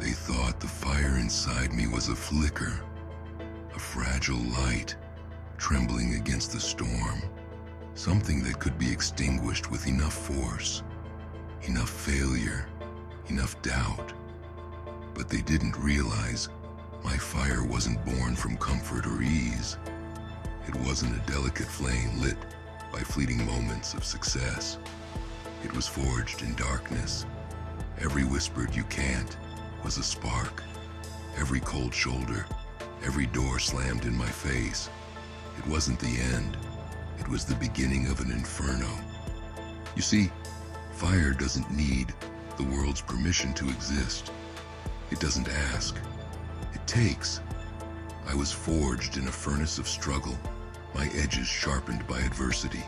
They thought the fire inside me was a flicker, a fragile light trembling against the storm, something that could be extinguished with enough force, enough failure, enough doubt. But they didn't realize my fire wasn't born from comfort or ease. It wasn't a delicate flame lit by fleeting moments of success. It was forged in darkness. Every whispered "you can't" was a spark. Every cold shoulder, every door slammed in my face. It wasn't the end. It was the beginning of an inferno. You see, fire doesn't need the world's permission to exist. It doesn't ask. It takes. I was forged in a furnace of struggle, my edges sharpened by adversity.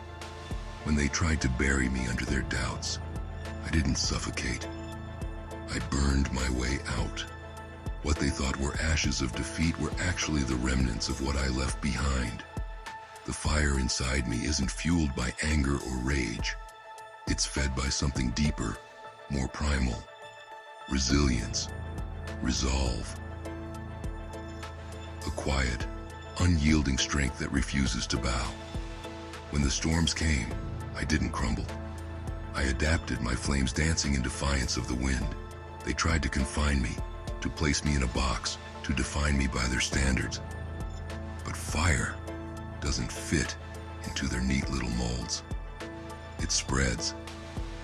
When they tried to bury me under their doubts, I didn't suffocate. I burned my way out. What they thought were ashes of defeat were actually the remnants of what I left behind. The fire inside me isn't fueled by anger or rage. It's fed by something deeper, more primal. Resilience, resolve. A quiet, unyielding strength that refuses to bow. When the storms came, I didn't crumble. I adapted, my flames dancing in defiance of the wind. They tried to confine me, to place me in a box, to define me by their standards. But fire doesn't fit into their neat little molds. It spreads.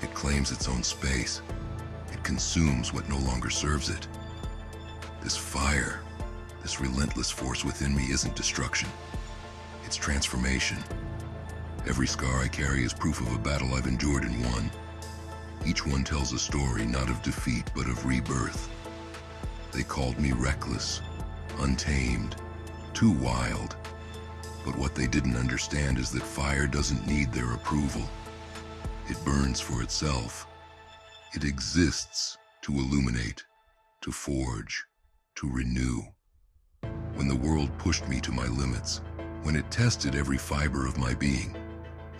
It claims its own space. It consumes what no longer serves it. This fire, this relentless force within me isn't destruction. It's transformation. Every scar I carry is proof of a battle I've endured and won. Each one tells a story not of defeat but of rebirth. They called me reckless, untamed, too wild. But what they didn't understand is that fire doesn't need their approval. It burns for itself. It exists to illuminate, to forge, to renew. When the world pushed me to my limits, when it tested every fiber of my being,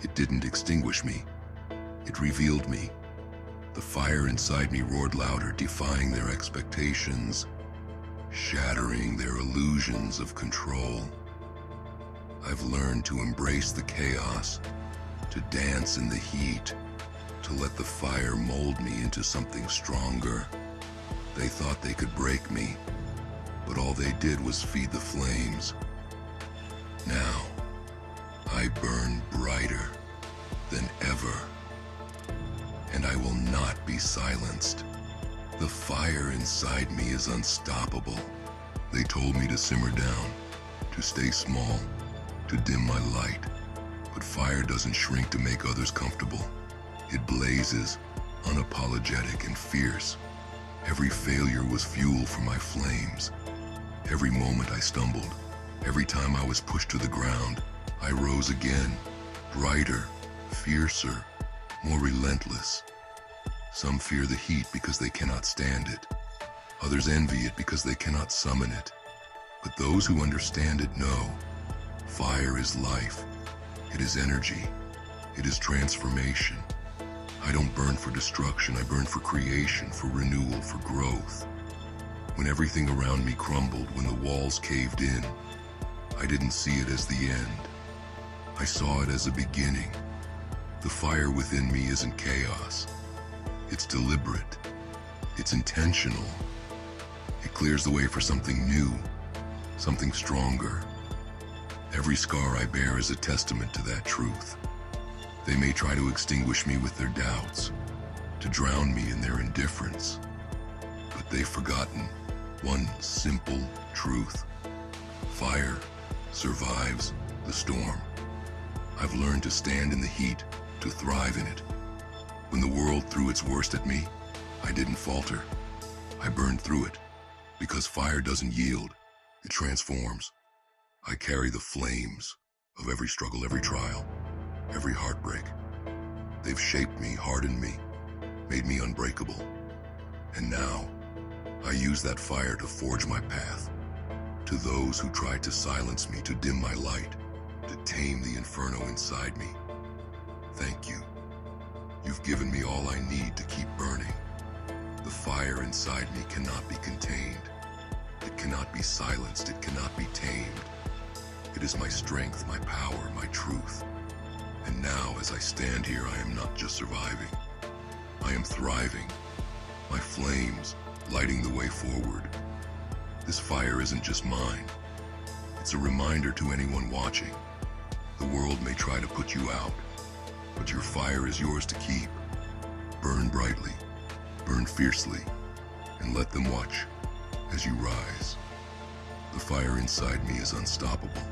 it didn't extinguish me. It revealed me. The fire inside me roared louder, defying their expectations, shattering their illusions of control. I've learned to embrace the chaos, to dance in the heat, to let the fire mold me into something stronger. They thought they could break me, but all they did was feed the flames. Now, I burn brighter than ever, and I will not be silenced. The fire inside me is unstoppable. They told me to simmer down, to stay small, to dim my light. But fire doesn't shrink to make others comfortable. It blazes, unapologetic and fierce. Every failure was fuel for my flames. Every moment I stumbled, every time I was pushed to the ground, I rose again, brighter, fiercer, more relentless. Some fear the heat because they cannot stand it. Others envy it because they cannot summon it. But those who understand it know, fire is life. It is energy. It is transformation. I don't burn for destruction, I burn for creation, for renewal, for growth. When everything around me crumbled, when the walls caved in, I didn't see it as the end. I saw it as a beginning. The fire within me isn't chaos. It's deliberate. It's intentional. It clears the way for something new, something stronger. Every scar I bear is a testament to that truth. They may try to extinguish me with their doubts, to drown me in their indifference, but they've forgotten one simple truth. Fire survives the storm. I've learned to stand in the heat, to thrive in it. When the world threw its worst at me, I didn't falter. I burned through it, because fire doesn't yield, it transforms. I carry the flames of every struggle, every trial, every heartbreak. They've shaped me, hardened me, made me unbreakable. And now, I use that fire to forge my path. To those who tried to silence me, to dim my light, to tame the inferno inside me, thank you. You've given me all I need to keep burning. The fire inside me cannot be contained. It cannot be silenced. It cannot be tamed. It is my strength, my power, my truth. And now, as I stand here, I am not just surviving. I am thriving. My flames lighting the way forward. This fire isn't just mine. It's a reminder to anyone watching. The world may try to put you out, but your fire is yours to keep. Burn brightly, burn fiercely, and let them watch as you rise. The fire inside me is unstoppable.